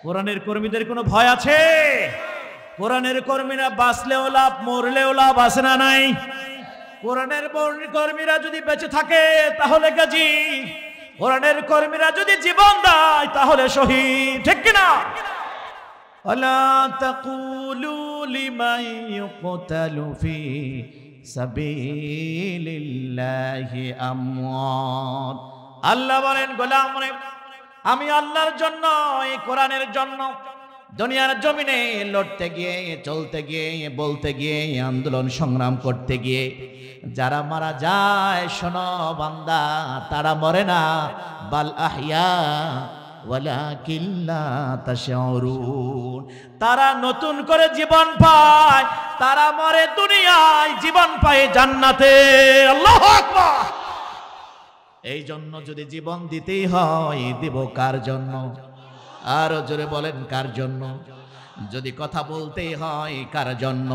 কোরআনের কর্মীদের কোনো ভয় আছে? কোরআনের কর্মীরা বাঁচলেও লাভ, মরলেও লাভ আছে না নাই? কোরআনের কর্মীরা যদি বেঁচে থাকে তাহলে গাজী, কোরআনের কর্মীরা যদি জীবন দেয় তাহলে শহীদ, ঠিক কিনা? আলা তাকুলু লিমান ইউকতালু ফি সাবিলিল্লাহি আমওয়াত। আল্লাহ বলেন, গোলামরে আমি আল্লাহর জন্য, এই কোরআনের জন্য দুনিয়ার জমিনে লড়তে গিয়ে, চলতে গিয়ে, বলতে গিয়ে, আন্দোলন সংগ্রাম করতে গিয়ে যারা মারা যায়, শোনো বান্দা, তারা মরে না, বাল আহইয়া ওয়ালাকিন লা তাশউরুন, তারা নতুন করে জীবন পায়, তারা মরে দুনিয়ায়, জীবন পায় জান্নাতে। আল্লাহু আকবার। এই জন্য যদি জীবন দিতেই হয়, দিব কার জন্য? আরো জোরে বলেন, কার জন্য? যদি কথা বলতেই হয়, কার জন্য?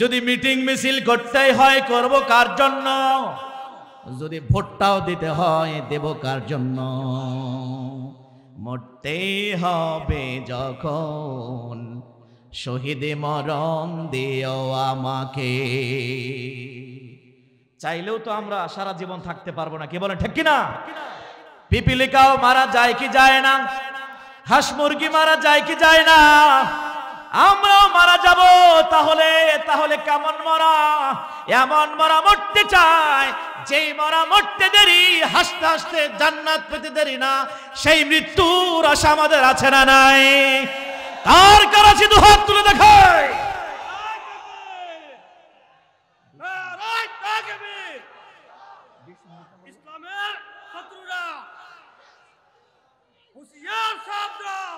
যদি মিটিং মিছিল করতেই হয়, করব কার জন্য? যদি ভোটটাও দিতে হয়, দেব কার জন্য? মরতেই হবে যখন, শহীদে মরণ দিও আমাকে। চাইলেও তো আমরা সারা জীবন থাকতে পারবো না, কি বলেন, ঠিক কিনা? পিপিলিকাও মারা যায় কি যায় না? হাঁস মুরগি মারা যায় কি যায় না? আমরাও মারা যাব। তাহলে তাহলে কেমন মরা? এমন মরা মরতে চায় যেই মরা মরতে দেরি, হাসতে হাসতে জান্নাত পেতে দেরি না। সেই মৃত্যুর আশা আমাদের আছে না নাই? কার কার আছে দু হাত তুলে দেখায়। ইসলামের শত্রুরা হুঁশিয়ার সাবধান,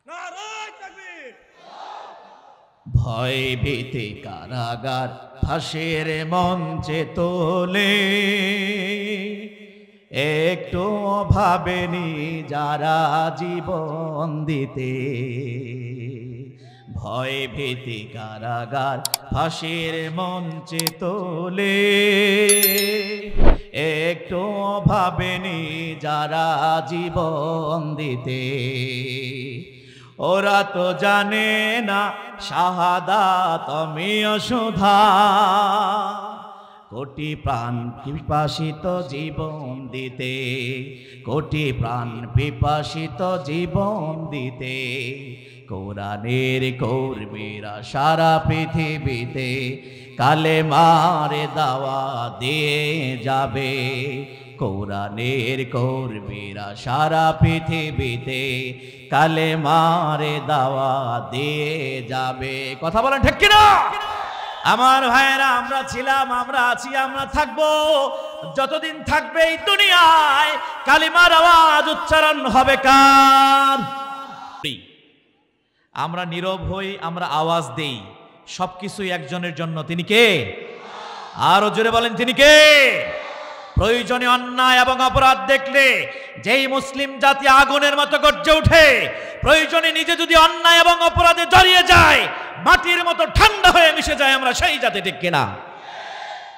নারায়ে তাকবীর। ভয় ভীতি কারাগার ফাঁসির মঞ্চে তোলে, একটু ভাবেনি যারা জীবন দিতে। ভয় ভীতি কারাগার ফাঁসির মঞ্চে তোলে, একটু ভাবেনি যারা জীবন দিতে। ওরা তো জানে না শাহাদাত আমিও সুধা, কোটি প্রাণ পিপাসিত জীবন দিতে, কোটি প্রাণ পিপাসিত জীবন দিতে। কোরআনের কর্মীরা সারা পৃথিবীতে কালেমার দাওয়াত দিয়ে যাবে। কোরআনের কর্মীরা সারা পৃথিবীতে কালেমার দাওয়াত দিয়ে যাবে। কথা বলেন ঠিক কিনা? আমার ভাইয়েরা, আমরা ছিলাম, আমরা আছি, আমরা থাকবো। যতদিন থাকবে এই দুনিয়ায় কালিমার আওয়াজ উচ্চারণ হবে কার? আমরা নীরব হই, আমরা আওয়াজ দেই, সবকিছুই একজনের জন্য। তিনি কে? আরো জোরে বলেন, তিনি কে? প্রয়োজনে অন্যায় এবং অপরাধ দেখলে যেই মুসলিম জাতি আগুনের মতো গর্জে ওঠে, প্রয়োজনে নিজে যদি অন্যায় এবং অপরাধে জড়িয়ে যায়, মাটির মতো ঠান্ডা হয়ে মিশে যায়, আমরা সেই জাতি, ঠিক কিনা?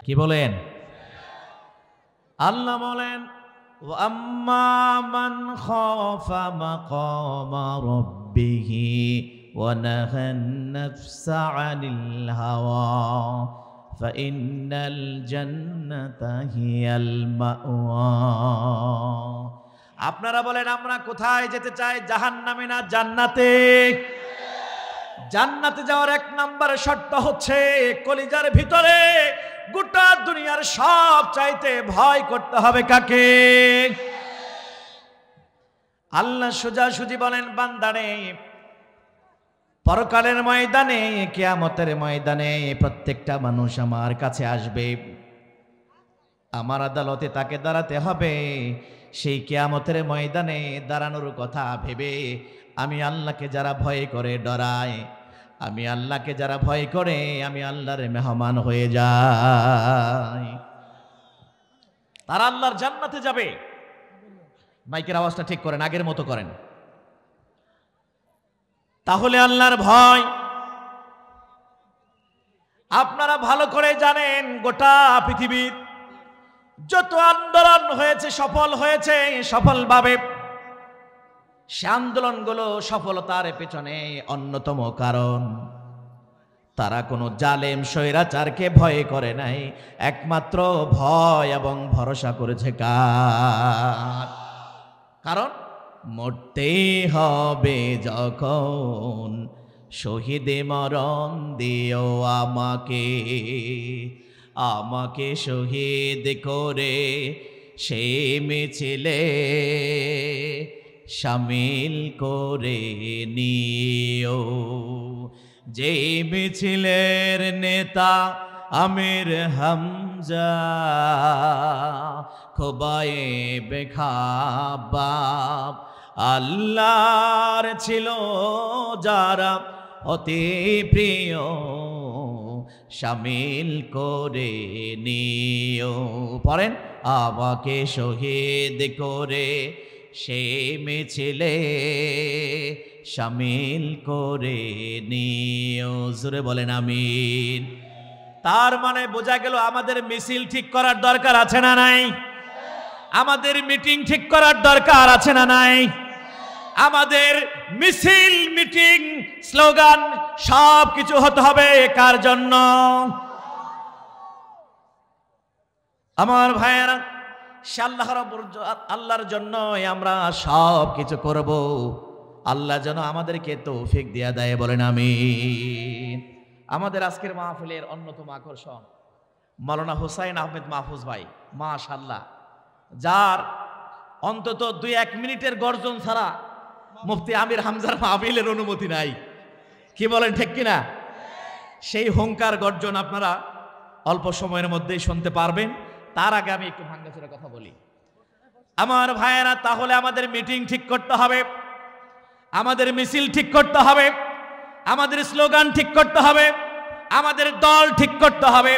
কি বলেন? আল্লাহ বলেন, ওয়াম্মা মান খাফা মাকামা রাব্বিহি ওয়া নাহান নাফসা আনিল হাওয়া ফাইন্নাল জান্নাতা হিয়াল মাওয়া। আপনারা বলেন, আমরা কোথায় যেতে চাই? জাহান্নামে না জান্নাতে? জান্নাতে যাওয়ার এক নম্বর শর্ত হচ্ছে কলিজার ভিতরে গোটা দুনিয়ার সব চাইতে ভয় করতে হবে কাকে? আল্লাহ সোজাসুজি বলেন, বান্দারে, পরকালের ময়দানে, কিয়ামতের ময়দানে প্রত্যেকটা মানুষ আমার কাছে আসবে, আমার আদালতে তাকে দাঁড়াতে হবে। সেই কিয়ামতের ময়দানে দাঁড়ানোর কথা ভেবে আমি আল্লাহকে যারা ভয় করে ডরায়, আমি আল্লাহকে যারা ভয় করে, আমি আল্লাহর মেহমান হয়ে যাই, তারা আল্লাহর জান্নাতে যাবে। মাইকের আওয়াজটা ঠিক করেন, আগের মতো করেন। তাহলে আল্লাহর ভয় আপনারা ভালো করে জানেন। গোটা পৃথিবীর যত আন্দোলন হয়েছে, সফল হয়েছে সফলভাবে। সে আন্দোলনগুলো সফলতার পেছনে অন্যতম কারণ তারা কোনো জালেম স্বৈরাচারকে ভয় করে নাই, একমাত্র ভয় এবং ভরসা করেছে কার? কারণ মরতেই হবে যখন শহীদে মরণ দিও আমাকে, আমাকে শহীদ করে সে মিছিলে শামিল করে নিও। যে মিছিলের নেতা আমির হামজা খোবায়েবে খাব্বাব, আল্লাহর ছিল যারা অতি প্রিয় শামিল করে নিও। পড়েন, আমাকে শহীদ করে সে মিছিলে শামিল করে নিও। জোরে বলেন আমিন। তার মানে বোঝা গেল আমাদের মিছিল ঠিক করার দরকার আছে না নাই? আমাদের মিটিং ঠিক করার দরকার আছে না নাই? আমাদের মিছিল, মিটিং, স্লোগান সব কিছু হতে হবে কার জন্য? আমার ভাইয়েরা, আল্লাহর জন্য আমরা সব কিছু করব। আল্লাহ যেন আমাদেরকে তৌফিক দিয়া দেয়, বলেন আমিন। আমাদের আজকের মাহফিলের অন্যতম আকর্ষণ মাওলানা হুসাইন আহমেদ মাহফুজ ভাই, মাশাআল্লাহ, যার অন্তত 2-1 মিনিটের গর্জন ছাড়া মুফতি আমির হামজার মাহফিলের অনুমতি নাই। কি বলেন, ঠিক কিনা? সেই হুঙ্কার গর্জন আপনারা অল্প সময়ের মধ্যেই শুনতে পারবেন। তার আগে আমি একটু ভাঙ্গাচোরা কথা বলি। আমার ভাইয়েরা, তাহলে আমাদের মিটিং ঠিক করতে হবে, আমাদের মিছিল ঠিক করতে হবে, আমাদের স্লোগান ঠিক করতে হবে, আমাদের দল ঠিক করতে হবে,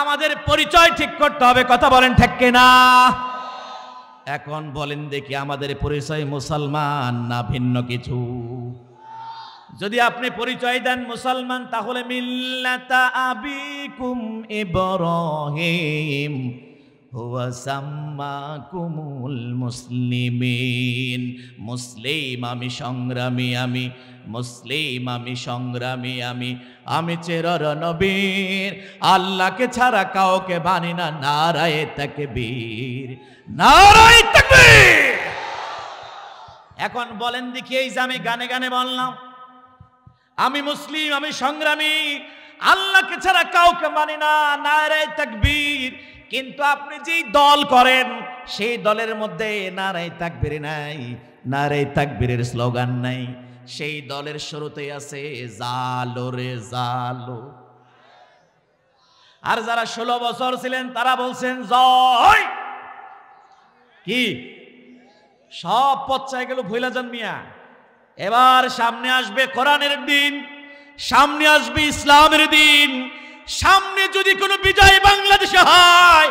আমাদের পরিচয় ঠিক করতে হবে। কথা বলেন ঠিক কিনা? এখন বলেন দেখি, আমাদের পরিচয় মুসলমান না ভিন্ন কিছু? যদি আপনি পরিচয় দেন মুসলমান, তাহলে মিল্লাতা আবিকুম ইব্রাহিম হুয়া সাম্মাকুমুল মুসলিমিন। মুসলিম আমি, সংগ্রামী আমি, মুসলিম আমি, সংগ্রামী আমি, আমি চিরর নবীর, আল্লাহকে ছাড়া কাউকে মানি না। নারায়ে তাকবীর, নারায়ে তাকবীর। এখন বলেন দেখি, এই যে আমি গানে গানে বললাম আমি মুসলিম, আমি সংগ্রামী, আল্লাহকে ছাড়া কাউকে মানি না, নারায়ে তাকবীর, কিন্তু আপনি যেই দল করেন সেই দলের মধ্যে নারায়ে তাকবীর নাই, নারায়ে তাকবীরের স্লোগান নাই। সেই দলের শুরুতেই আছে জালো রে জালো। আর যারা 16 বছর ছিলেন তারা বলছেন জয়। কি সব পচ্চায় গেল, ভুলা যান মিয়া। এবার সামনে আসবে কোরআনের দিন, সামনে আসবে ইসলামের দিন, সামনে যদি কোনো বিজয় বাংলাদেশে হয়,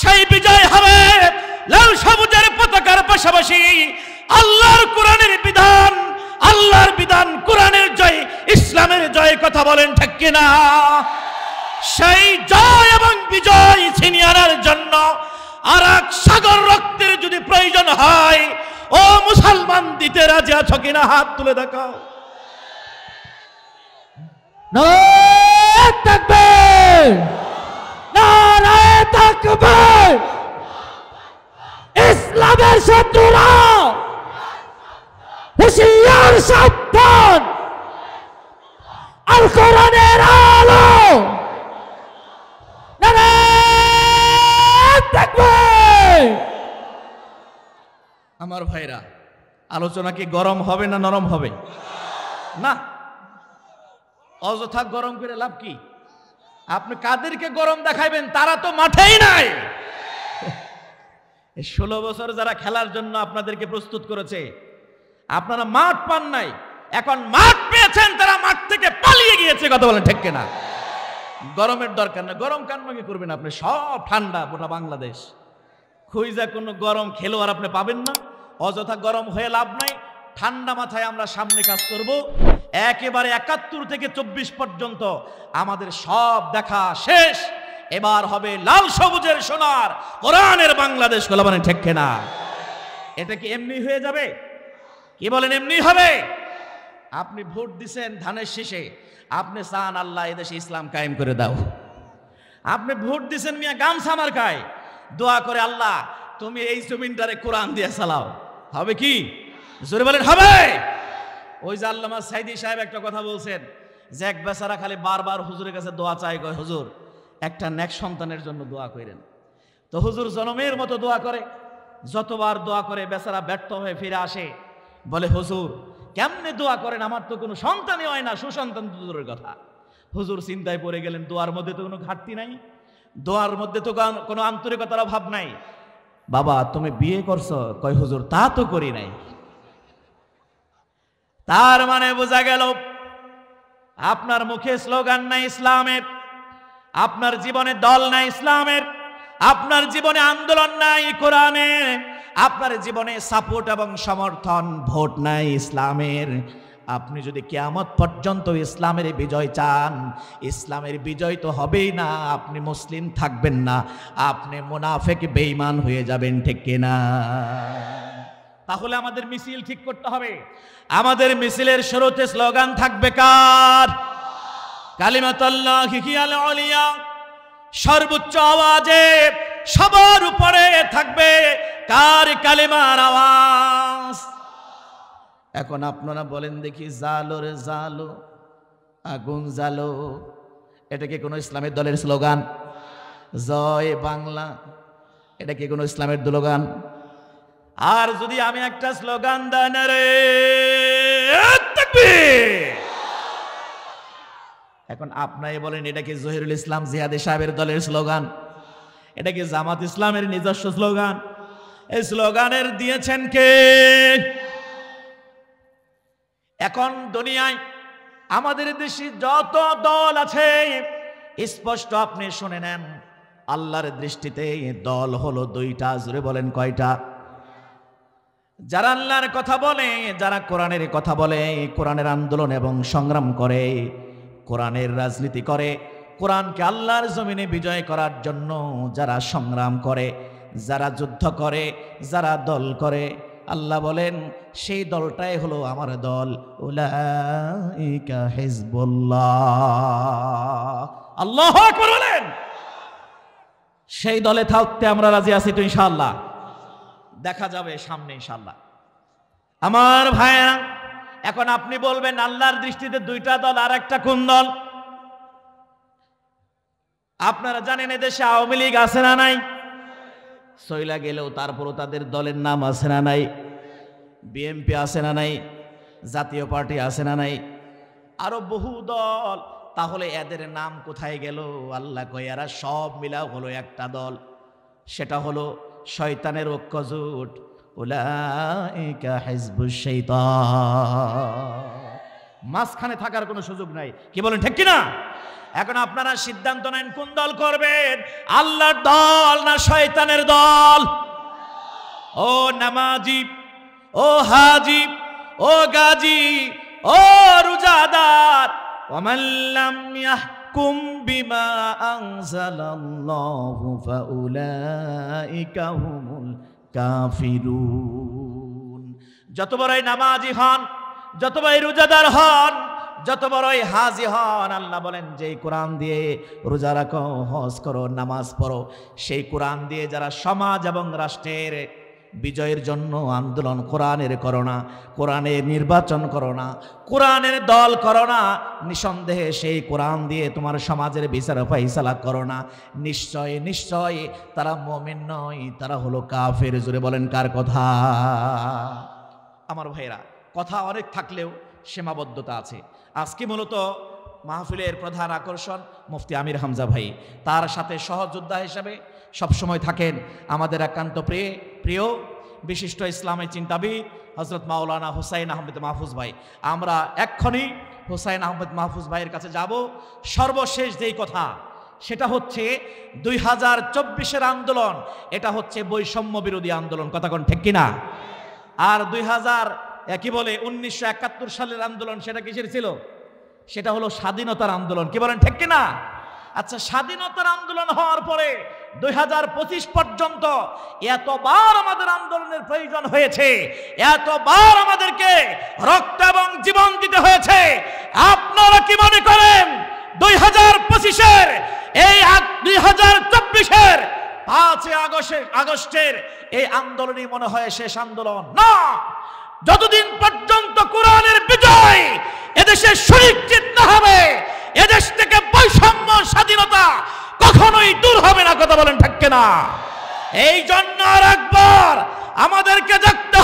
সেই বিজয় হবে লাল সবুজের পতাকার পাশাপাশি আল্লাহর কোরআনের বিধান, আল্লাহর বিধান, কোরআনের জয়, ইসলামের জয়। কথা বলেন ঠিক কিনা? সেই জয় এবং বিজয় ছিনিয়ে আনার জন্য আর এক সাগর রক্তের যদি প্রয়োজন হয়, ও মুসলমান, দিতে রাজি আছো কিনা? হাত তুলে দেখাও। নারায়ে তাকবীর, নারায়ে তাকবীর। ইসলামের শত্রুরা হুঁশিয়ার, সাবধান, আল কোরআনের আলো। নারায়ে তাকবীর। আমার ভাইরা, আলোচনা কি গরম হবে না নরম হবে? না, অযথা গরম করে লাভ কি? আপনি কাদেরকে গরম দেখাইবেন? তারা তো মাঠেই নাই। 16 বছর যারা খেলার জন্য আপনাদেরকে প্রস্তুত করেছে, আপনারা মাঠ পান নাই, এখন মাঠ পেয়েছেন, তারা মাঠ থেকে পালিয়ে গিয়েছে। কথা বলেন ঠিক কিনা? গরমের দরকার না, গরম কান্নাকে করবেন আপনি, সব ঠান্ডা গোটা বাংলাদেশ। খুঁজা কোনো গরম খেলোয়াড় আপনি পাবেন না। অযথা গরম হয়ে লাভ নাই। ঠান্ডা মাথায় আমরা সামনে কাজ করব। একেবারে 71 থেকে 24 পর্যন্ত আমাদের সব দেখা শেষ। এবার হবে লাল সবুজের সোনার কোরআনের বাংলাদেশ। বলা মানে ঠিক কিনা? এটা কি এমনি হয়ে যাবে? কি বলেন এমনি হবে? আপনি ভোট দিছেন ধানের শীষে, আপনি চান আল্লাহ এদেশে ইসলাম কায়েম করে দাও। আপনি ভোট দিছেন মিয়া গামছা মার্কায়, দোয়া করে আল্লাহ তুমি এই জমিনটারে কোরআন দিয়ে চালাও। হবে কি? জোরে বলেন হবে? ওই যে আল্লামা সাইদি সাহেব একটা কথা বলছেন যে এক বেচারা খালি বারবার হুজুরের কাছে দোয়া চাই, কয় হুজুর একটা নেক সন্তানের জন্য দোয়া করেন। তো হুজুর জনমের মতো দোয়া করে, যতবার দোয়া করে বেচারা ব্যর্থ হয়ে ফিরে আসে, বলে হুজুর কেমনে দোয়া করেন, আমার তো কোনো সন্তানই হয় না, সুসন্তান দূরের কথা। হুজুর চিন্তায় পড়ে গেলেন, দোয়ার মধ্যে তো কোনো ঘাটতি নাই, দোয়ার মধ্যে তো কোনো আন্তরিকতার অভাব নাই। বাবা তুমি বিয়ে করছো? কয় হুজুর তা তো করি নাই। তার মানে বোঝা গেল আপনার মুখে স্লোগান নাই ইসলামের, আপনার জীবনে দল নাই ইসলামের, আপনার জীবনে আন্দোলন নাই কোরআনের, আপনার জীবনে সাপোর্ট এবং সমর্থন ভোট নাই ইসলামের। আপনি যদি কিয়ামত পর্যন্ত ইসলামের বিজয় চান, ইসলামের বিজয় তো হবেই না, আপনি মুসলিম থাকবেন না, আপনি মুনাফিক বেঈমান হয়ে যাবেন, ঠিক কিনা? তাহলে আমাদের মিছিল ঠিক করতে হবে। আমাদের মিছিলের শুরুতে স্লোগান থাকবে কার? কালিমাতুল্লাহি হিয়াল উলিয়া, সর্বোচ্চ আওয়াজে সবার উপরে থাকবে কার? কালিমার আওয়াজ। এখন আপনারা বলেন দেখি, জালো রে জালো, আগুন জালো, এটা কি কোনো ইসলামের দলের স্লোগান? জয় বাংলা, এটা কি কোনো ইসলামের স্লোগান? আর যদি আমি একটা স্লোগান দেন রে তাকবীর, এখন আপনাই বলেন এটা কি জহিরুল ইসলাম জিহাদি সাহেবের দলের স্লোগান? এটা কি জামাত ইসলামের নিজস্ব স্লোগান? এই স্লোগানের দিয়েছেন কে? এখন দুনিয়ায় আমাদের দেশে যত দল আছে স্পষ্ট আপনি শুনে নেন, আল্লাহর দৃষ্টিতে দল হলো দুইটা। জোরে বলেন কয়টা? যারা আল্লাহর কথা বলে, যারা কোরআনের কথা বলে, কোরআনের আন্দোলন এবং সংগ্রাম করে, কোরআনের রাজনীতি করে, কোরআনকে আল্লাহর জমিনে বিজয় করার জন্য যারা সংগ্রাম করে, যারা যুদ্ধ করে, যারা দল করে, আল্লাহ বলেন সেই দলটাই হলো আমার দল। উলাইকা হিজবুল্লাহ। আল্লাহু আকবার বলেন। সেই দলে থাকতে আমরা রাজি আছি তো ইনশাআল্লাহ? দেখা যাবে সামনে ইনশাআল্লাহ। আমার ভাইরা, এখন আপনি বলবেন আল্লাহর দৃষ্টিতে দুইটা দল, আর একটা কোন দল? আপনারা জানেন এদেশে আওয়ামী লীগ আছে না নাই? সইলা গেলেও তারপরও তাদের দলের নাম আছে না নাই? বিএনপি আছে না নাই? জাতীয় পার্টি আছে না নাই? আরো বহু দল। তাহলে এদের নাম কোথায় গেল? আল্লাহ কয় এরা সব মিলা হলো একটা দল, সেটা হলো শয়তানের ঐক্যজোট। উলাইকা হিজবুশ শাইতান। মাঝখানে থাকার কোনো সুযোগ নাই। কি বলেন ঠিক কিনা? এখন আপনারা সিদ্ধান্ত নেন কোন দল করবেন, আল্লাহর দল না শয়তানের দল? ও নামাজি, ও হাজি, ও গাজী, ও রোজাদার, ওয়ামান লাম ইয়াহকুম বিমা আনজালাল্লাহু ফাউলাইকা হুমুল কাফিরুন। যত বড়ই নামাজি হন, যত বড়ই রোজাদার হন, যত বড়ই হাজি হন, আল্লাহ বলেন যেই কোরআন দিয়ে রোজা রাখো, হজ করো, নামাজ পড়ো, সেই কোরআন দিয়ে যারা সমাজ এবং রাষ্ট্রের বিজয়ের জন্য আন্দোলন, কোরআনের করো না, কোরআনের নির্বাচন করো না, কোরআনের দল করো না, নিঃসন্দেহে সেই কোরআন দিয়ে তোমার সমাজের বিচার ফাইসালা করো না, নিশ্চয় নিশ্চয় তারা মুমিন নয়, তারা হলো কাফের। জোরে বলেন কার কথা? আমার ভাইরা, কথা অনেক থাকলেও সীমাবদ্ধতা আছে। আজকে মূলত মাহফিলের প্রধান আকর্ষণ মুফতি আমির হামজা ভাই, তার সাথে সহযোদ্ধা হিসাবে সবসময় থাকেন আমাদের একান্ত প্রিয় বিশিষ্ট ইসলামী চিন্তাবিদ হযরত মাওলানা হুসাইন আহমেদ মাহফুজ ভাই। আমরা এক্ষুনি হুসাইন আহমেদ মাহফুজ ভাইয়ের কাছে যাব। সর্বশেষ যেই কথা, সেটা হচ্ছে 2024-এর আন্দোলন, এটা হচ্ছে বৈষম্য বিরোধী আন্দোলন। কথা কোন ঠিক কিনা? আর 1971 সালের আন্দোলন, সেটা কিসের ছিল? সেটা হলো স্বাধীনতার আন্দোলন। কি বলেন ঠিক কিনা? আচ্ছা, স্বাধীনতার আন্দোলন হওয়ার পরে 2025 পর্যন্ত এতবার আমাদের আন্দোলনের প্রয়োজন হয়েছে, এতবার আমাদেরকে রক্ত এবং জীবন দিতে হয়েছে। আপনারা কি মনে করেন 2025-এর এই 2024-এর 5 আগস্টের এই আন্দোলনই মনে হয় শেষ আন্দোলন? না, যতদিন পর্যন্ত কোরআনের বিজয় এদেশে সুনিশ্চিত না হবে, এদেশ থেকে বৈষম্য স্বাধীনতা কখনোই দূর হবে না। কথা বলেন ঠিক কিনা? এই জন্য আর একবার আমাদেরকে জাগতে